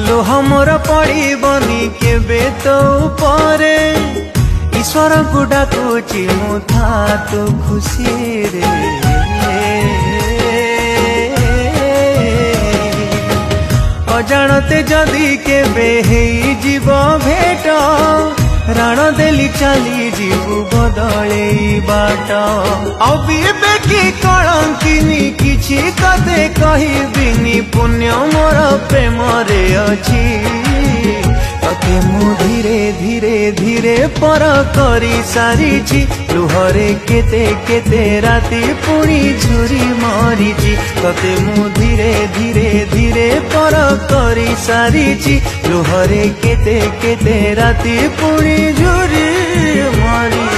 लोह मोर पड़बनी केबे तो परे ईश्वर को डाकुची मु था तो खुशी रे अजाणते जदि केबे हेई जीव भेट राण देली चली जीवु बदले बाट अबिबेकी कलंकिनी किछि कते कहिबिनी पुण्य मोर प्रेम रे अछि तते मु धीरे धीरे धीरे पर करी सारिछि लुहरे केते केते राति पुणी झुरी मरिछि तते मु धीरे धीरे धीरे पर करी सारिछि लुहरे केते केते राति पुणी झुरी मरिछि।